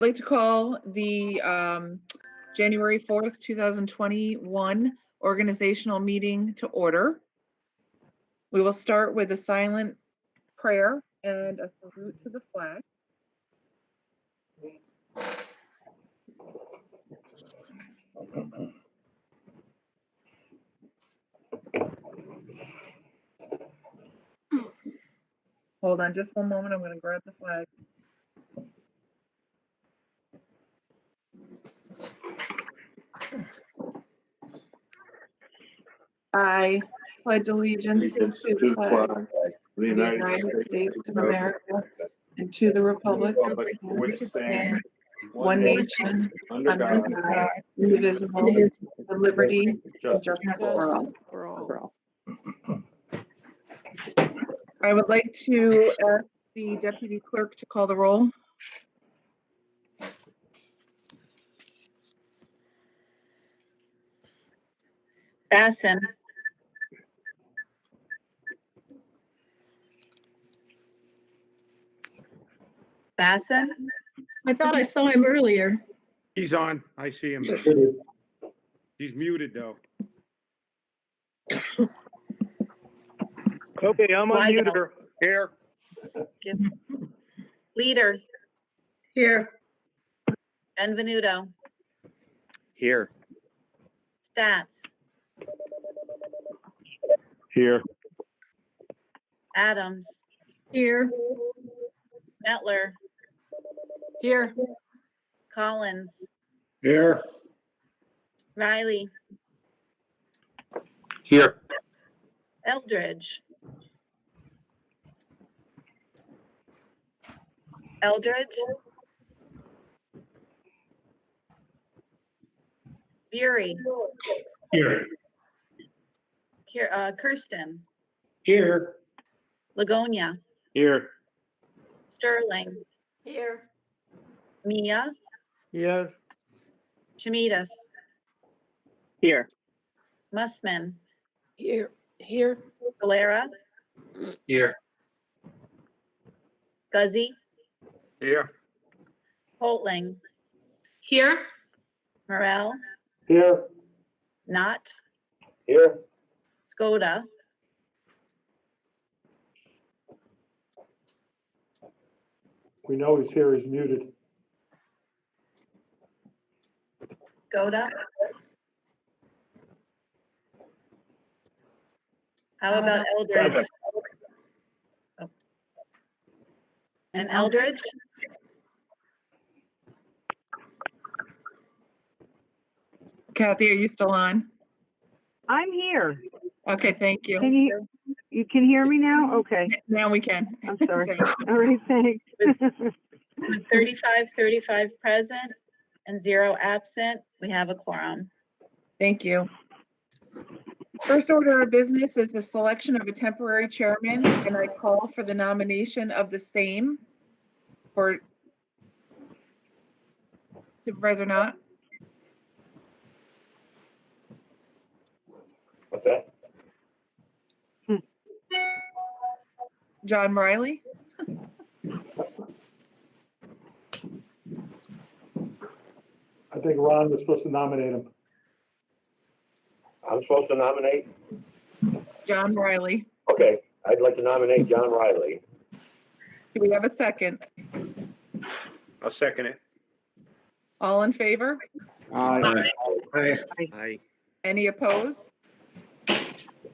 I'd like to call the January 4th, 2021 organizational meeting to order. We will start with a silent prayer and a salute to the flag. Hold on just one moment. I'm going to grab the flag. I pledge allegiance to the flag of the United States of America and to the republic for which it stands, one nation, under God, indivisible, with liberty and justice for all. I would like to ask the deputy clerk to call the roll. Basson. Basson? I thought I saw him earlier. He's on. I see him. He's muted though. Okay, I'm unmuted her. Here. Leader. Here. Benvenuto. Here. Stats. Here. Adams. Here. Metler. Here. Collins. Here. Riley. Here. Eldridge. Eldridge. Bury. Here. Kirsten. Here. Ligonia. Here. Sterling. Here. Mia. Yes. Chimitas. Here. Mussman. Here. Here. Galera. Here. Guzzi. Here. Holtling. Here. Morel. Here. Knott. Here. Skoda. We know he's here. He's muted. Skoda. How about Eldridge? Oh. And Eldridge? Kathy, are you still on? I'm here. Okay, thank you. You can hear me now? Okay, Now we can. I'm sorry. Thanks. All right, thanks. With 35 present and 0 absent, we have a quorum. Thank you. First order of business is the selection of a temporary chairman, and I call for the nomination of the same for Supervisor Knott. What's that? John Riley. I think Ron was supposed to nominate him. I'm supposed to nominate? John Riley. Okay, I'd like to nominate John Riley. Do we have a second? I'll second it. All in favor? Aye. Aye. Any opposed?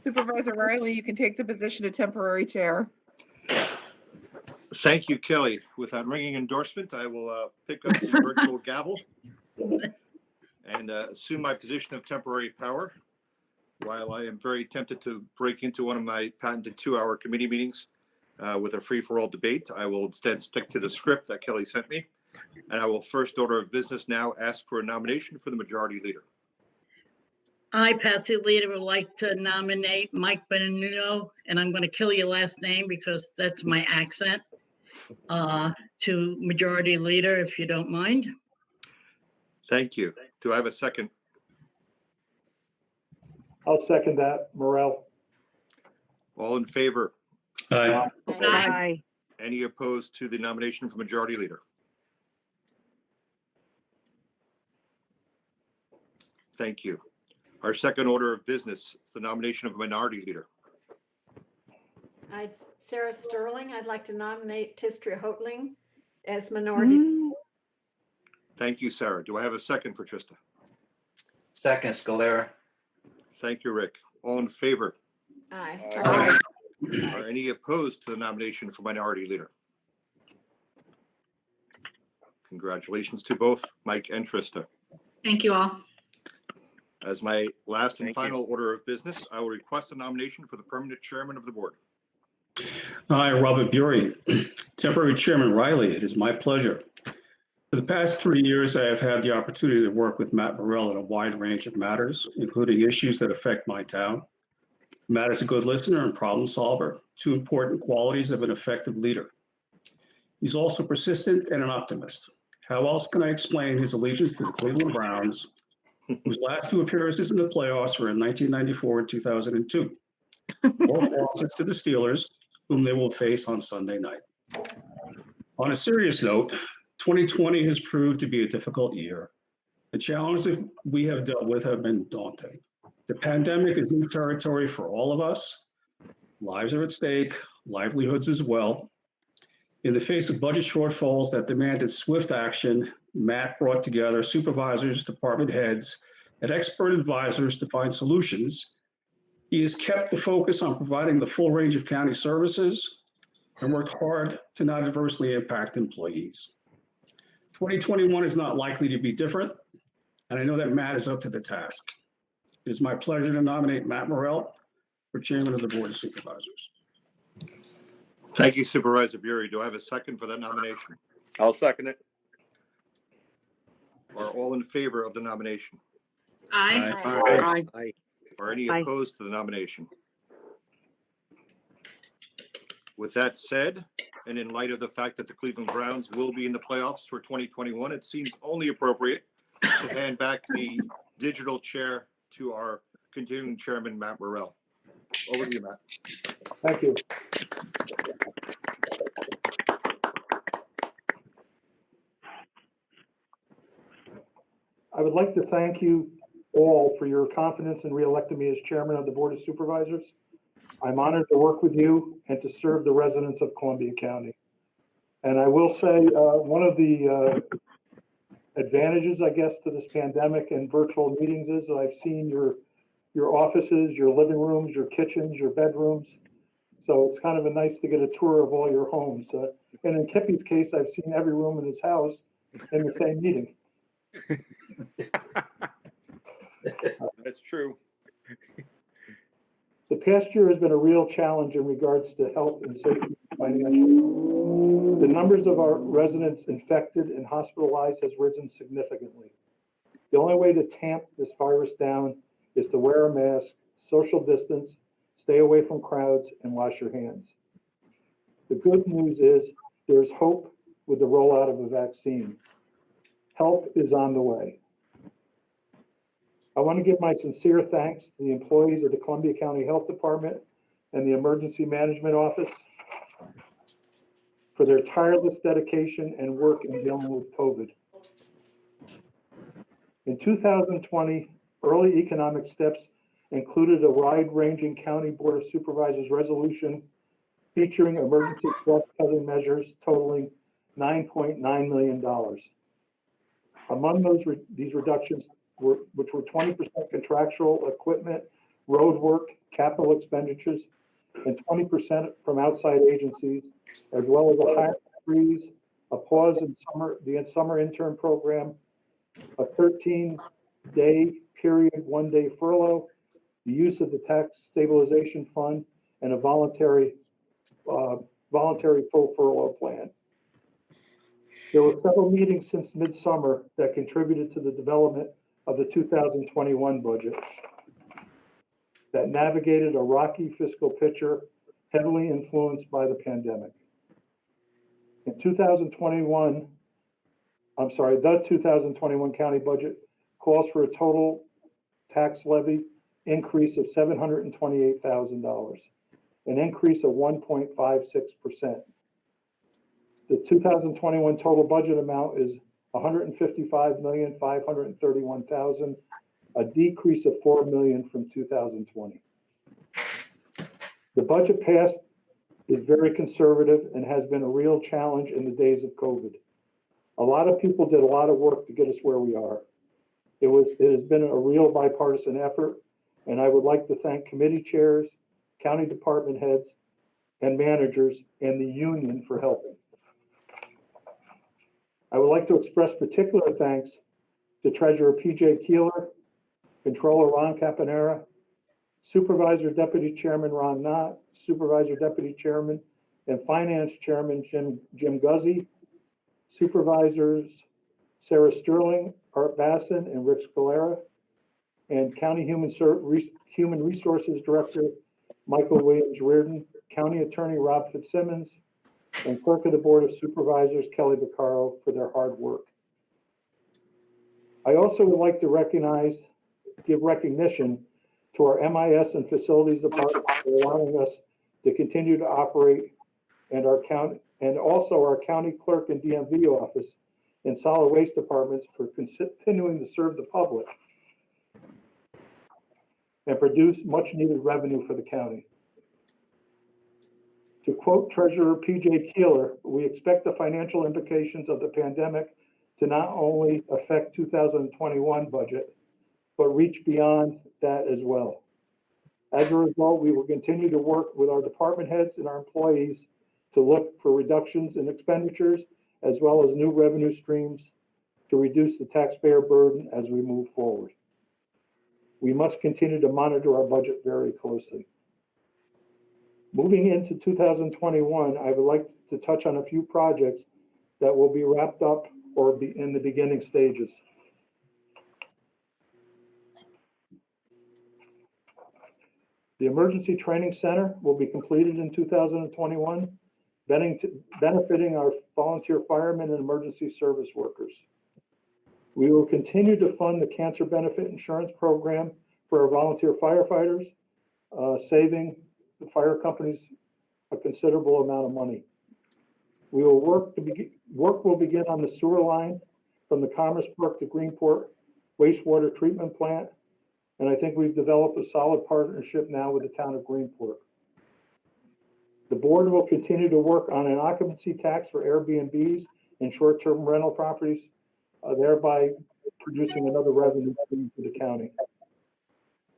Supervisor Riley, you can take the position of temporary chair. Thank you, Kelly. With that ringing endorsement, I will pick up the virtual gavel and assume my position of temporary power. While I am very tempted to break into one of my patented 2-hour committee meetings with a free-for-all debate, I will instead stick to the script that Kelly sent me. And I will, first order of business now, ask for a nomination for the majority leader. I, Patsy Leader, would like to nominate Mike Benvenuto, and I'm going to kill your last name because that's my accent, to majority leader, if you don't mind. Thank you. Do I have a second? I'll second that. Morel. All in favor? Aye. Any opposed to the nomination for majority leader? Thank you. Our second order of business is the nomination of a minority leader. Sarah Sterling, I'd like to nominate Tistria Hoatling as minority. Mm, Thank you, Sarah. Do I have a second for Trista? Second, Scalera. Thank you, Rick. All in favor? Aye. Aye. Are any opposed to the nomination for minority leader? Congratulations to both Mike and Trista. Thank you all. As my last and Thank you. final order of business, I will request a nomination for the permanent chairman of the board. Hi, Robert Bury. Temporary Chairman Riley, it is my pleasure. For the past 3 years, I have had the opportunity to work with Matt Morrell on a wide range of matters, including issues that affect my town. Matt is a good listener and problem solver, two important qualities of an effective leader. He's also persistent and an optimist. How else can I explain his allegiance to the Cleveland Browns, whose last two appearances in the playoffs were in 1994 and 2002? Both losses to the Steelers, whom they will face on Sunday night. On a serious note, 2020 has proved to be a difficult year. The challenges we have dealt with have been daunting. The pandemic is new territory for all of us. Lives are at stake, livelihoods as well. In the face of budget shortfalls that demanded swift action, Matt brought together supervisors, department heads, and expert advisors to find solutions. He has kept the focus on providing the full range of county services and worked hard to not adversely impact employees. 2021 is not likely to be different, and I know that Matt is up to the task. It is my pleasure to nominate Matt Morrell for Chairman of the Board of Supervisors. Thank you, Supervisor Bury. Do I have a second for that nomination? I'll second it. Are all in favor of the nomination? Aye. Aye. Are any Aye. opposed to the nomination? With that said, and in light of the fact that the Cleveland Browns will be in the playoffs for 2021, it seems only appropriate to hand back the digital chair to our continuing chairman, Matt Morrell. Over to you, Matt. Thank you. I would like to thank you all for your confidence in reelecting me as chairman of the Board of Supervisors. I'm honored to work with you and to serve the residents of Columbia County. And I will say, one of the advantages, I guess, to this pandemic and virtual meetings is that I've seen your offices, your living rooms, your kitchens, your bedrooms. So it's kind of nice to get a tour of all your homes. And in Kippy's case, I've seen every room in his house in the same meeting. That's true. The past year has been a real challenge in regards to health and safety financially. The numbers of our residents infected and hospitalized has risen significantly. The only way to tamp this virus down is to wear a mask, social distance, stay away from crowds, and wash your hands. The good news is there's hope with the rollout of a vaccine. Help is on the way. I want to give my sincere thanks to the employees of the Columbia County Health Department and the Emergency Management Office for their tireless dedication and work in dealing with COVID. In 2020, early economic steps included a wide-ranging County Board of Supervisors resolution featuring emergency cost-cutting measures totaling $9.9 million. Among these reductions which were 20% contractual equipment, road work, capital expenditures, and 20% from outside agencies, as well as a hiring freeze, a pause in the summer intern program, a 13-day period, 1-day furlough, the use of the tax stabilization fund, and a voluntary full furlough plan. There were several meetings since midsummer that contributed to the development of the 2021 budget that navigated a rocky fiscal picture heavily influenced by the pandemic. The 2021 county budget calls for a total tax levy increase of $728,000, an increase of 1.56%. The 2021 total budget amount is $155,531,000, a decrease of 4 million from 2020. The budget passed is very conservative and has been a real challenge in the days of COVID. A lot of people did a lot of work to get us where we are. It has been a real bipartisan effort, and I would like to thank committee chairs, county department heads, and managers, and the union for helping. I would like to express particular thanks to Treasurer PJ Keeler, Controller Ron Caponera, Supervisor Deputy Chairman Ron Knott, Supervisor Deputy Chairman and Finance Chairman Jim Guzzi, Supervisors Sarah Sterling, Art Basson, and Rick Scalera, and County Human Resources Director Michael Williams Reardon, County Attorney Rob Fitzsimmons, and Clerk of the Board of Supervisors Kelly Vaccaro for their hard work. I also would like to give recognition to our MIS and Facilities Department for allowing us to continue to operate, and also our County Clerk and DMV office and Solid Waste Departments for continuing to serve the public and produce much needed revenue for the county. To quote Treasurer PJ Keeler, we expect the financial implications of the pandemic to not only affect 2021 budget, but reach beyond that as well. As a result, we will continue to work with our department heads and our employees to look for reductions in expenditures as well as new revenue streams to reduce the taxpayer burden as we move forward. We must continue to monitor our budget very closely. Moving into 2021, I would like to touch on a few projects that will be wrapped up or be in the beginning stages. The Emergency Training Center will be completed in 2021, benefiting our volunteer firemen and emergency service workers. We will continue to fund the cancer benefit insurance program for our volunteer firefighters, saving the fire companies a considerable amount of money. We will work will begin on the sewer line from the Commerce Brook to Greenport wastewater treatment plant, and I think we've developed a solid partnership now with the town of Greenport. The board will continue to work on an occupancy tax for Airbnbs and short-term rental properties, thereby producing another revenue stream for the county.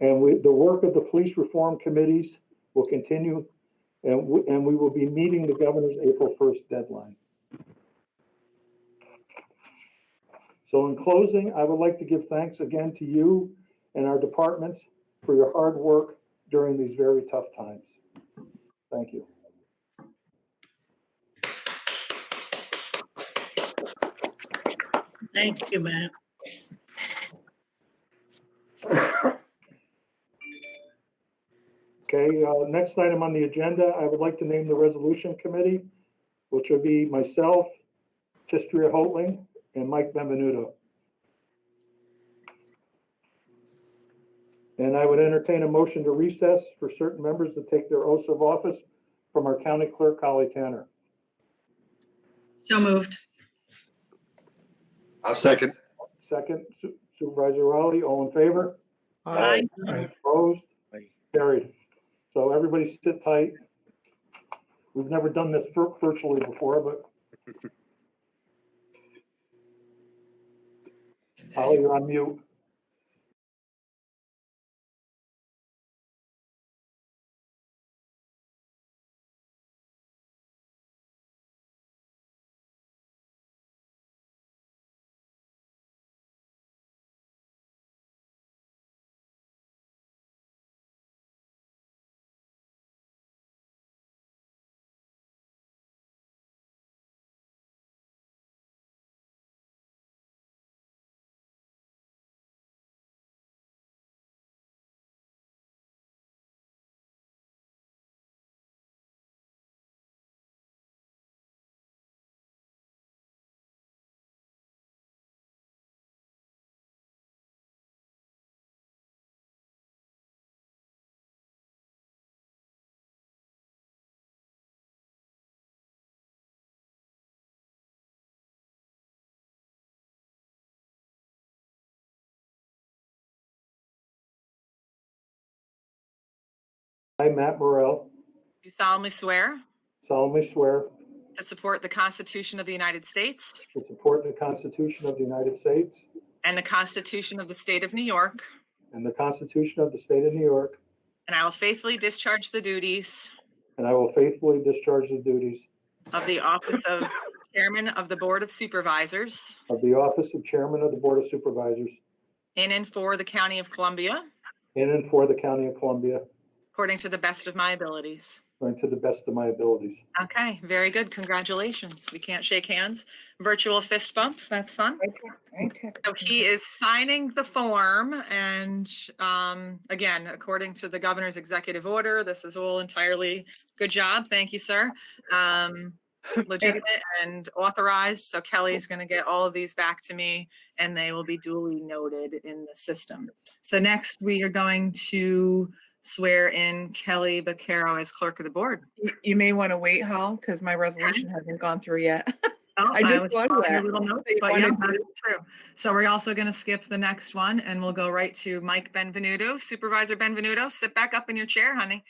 And the work of the police reform committees will continue, and we will be meeting the governor's April 1st deadline. So in closing, I would like to give thanks again to you and our departments for your hard work during these very tough times. Thank you. Thank you, Matt. Okay, next item on the agenda, I would like to name the resolution committee, which will be myself, Tistria Hoatling, and Mike Benvenuto. And I would entertain a motion to recess for certain members to take their oaths of office from our county clerk, Holly Tanner. So moved. I'll second. Second, Supervisor Rowley, all in favor? Aye. Opposed? Aye. Carried. So everybody sit tight. We've never done this virtually before, but Holly, you're on mute. I, Matt Morrell, do solemnly swear solemnly swear to support the Constitution of the United States to support the Constitution of the United States and the Constitution of the State of New York, and the Constitution of the State of New York, and I will faithfully discharge the duties and I will faithfully discharge the duties of the office of Chairman of the Board of Supervisors of the office of Chairman of the Board of Supervisors in and for the County of Columbia, in and for the County of Columbia, according to the best of my abilities. and to the best of my abilities. Okay, very good. Congratulations. We can't shake hands. Virtual fist bump. That's fun. So he is signing the form and again, according to the governor's executive order, this is all entirely good job. Thank you, sir. Legitimate and authorized. So Kelly's going to get all of these back to me and they will be duly noted in the system. So next we are going to swear in Kelly Baccaro as clerk of the board. You may want to wait, Hal, because my resolution hasn't gone through yet. Oh, I just was wanted following your that. little notes, I but yeah, wanted that is true. So we're also going to skip the next one and we'll go right to Mike Benvenuto. Supervisor Benvenuto, sit back up in your chair, honey.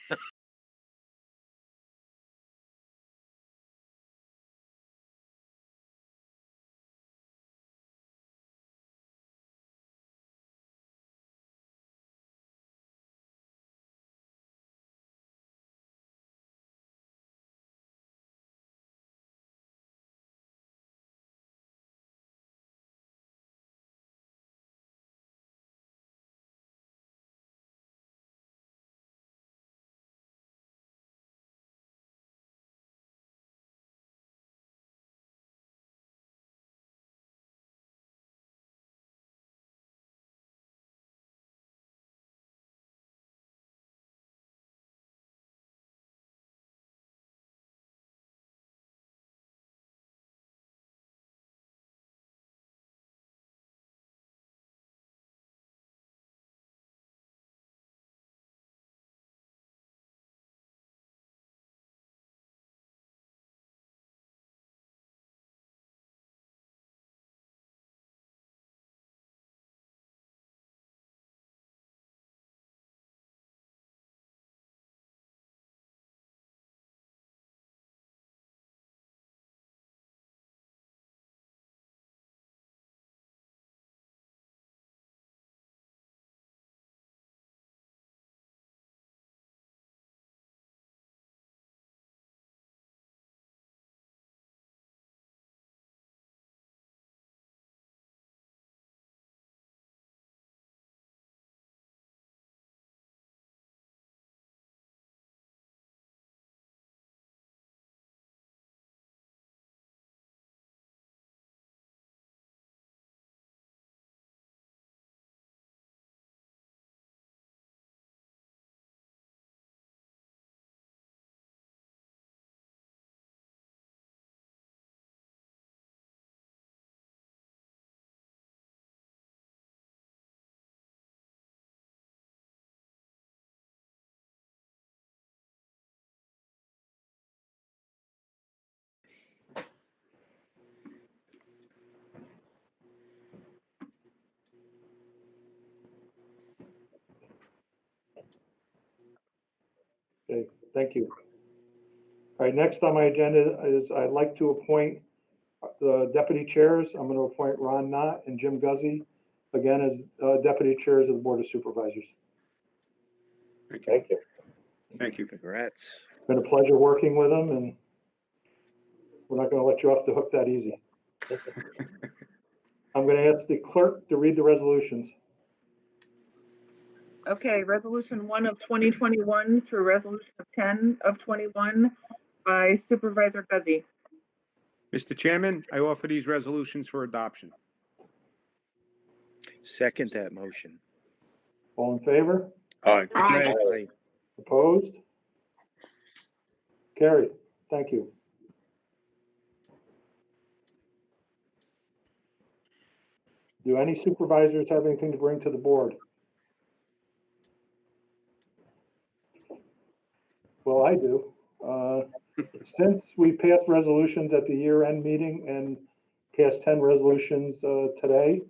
Okay, thank you. All right, next on my agenda is I'd like to appoint the deputy chairs. I'm going to appoint Ron Knott and Jim Guzzi, again, as deputy chairs of the Board of Supervisors. Thank you. Thank you. Congrats. It's been a pleasure working with them, and we're not going to let you off the hook that easy. I'm going to ask the clerk to read the resolutions. Okay, resolution 1 of 2021 through resolution of 10 of 21 by Supervisor Guzzi. Mr. Chairman, I offer these resolutions for adoption. Second that motion. All in favor? Aye. Aye. Opposed? Carried. Thank you. Do any supervisors have anything to bring to the board? Well, I do. Since we passed resolutions at the year-end meeting and passed 10 resolutions today,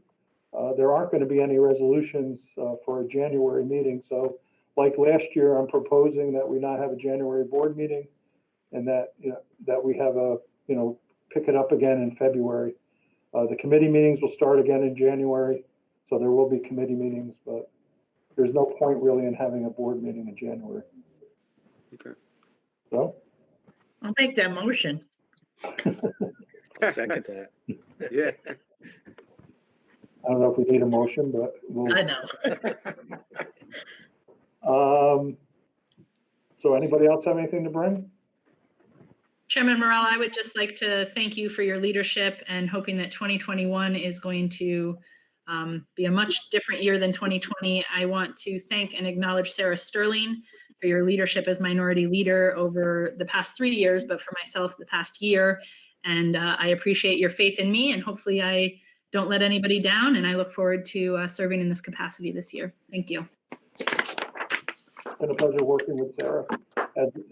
there aren't going to be any resolutions for a January meeting. So like last year, I'm proposing that we not have a January board meeting and that, that we have pick it up again in February. The committee meetings will start again in January, so there will be committee meetings, but there's no point really in having a board meeting in January. Okay. So, I'll make that motion. Second that. Yeah. I don't know if we need a motion, but I know. So anybody else have anything to bring? Chairman Morrell, I would just like to thank you for your leadership and hoping that 2021 is going to be a much different year than 2020. I want to thank and acknowledge Sarah Sterling for your leadership as minority leader over the past 3 years, but for myself, the past year. And I appreciate your faith in me, and hopefully I don't let anybody down. And I look forward to serving in this capacity this year. Thank you. It's been a pleasure working with Sarah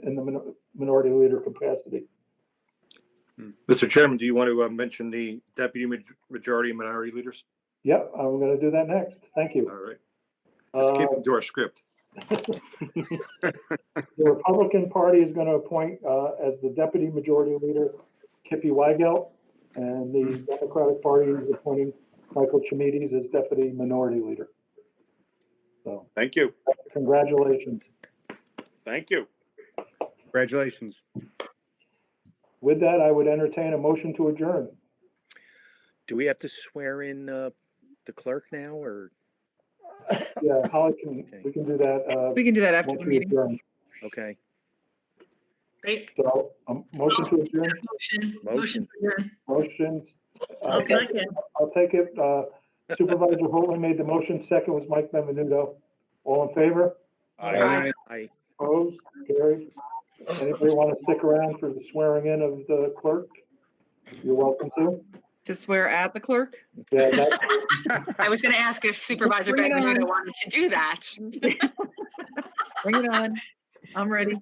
in the minority leader capacity. Mr. Chairman, do you want to mention the deputy majority and minority leaders? Yep, I'm going to do that next. Thank you. All right. Let's keep it to our script. The Republican Party is going to appoint as the deputy majority leader Kippy Weigelt, and the Democratic Party is appointing Michael Chimides as deputy minority leader. So Thank you. congratulations. Thank you. Congratulations. With that, I would entertain a motion to adjourn. Do we have to swear in the clerk now, or? Yeah, Holly, we can do that. We can do that after once the we meeting. adjourn. Okay, Great. So, motion to adjourn, Motion. to adjourn. motions. I'll second. I'll take it. Supervisor Holman made the motion. Second was Mike Benvenuto. All in favor? Aye. I, Opposed? Carried. Anybody want to stick around for the swearing in of the clerk? You're welcome to. To swear at the clerk? Yeah, that's I was going to ask if Supervisor Bring it Benvenuto on. wanted to do that. Bring it on. I'm ready. So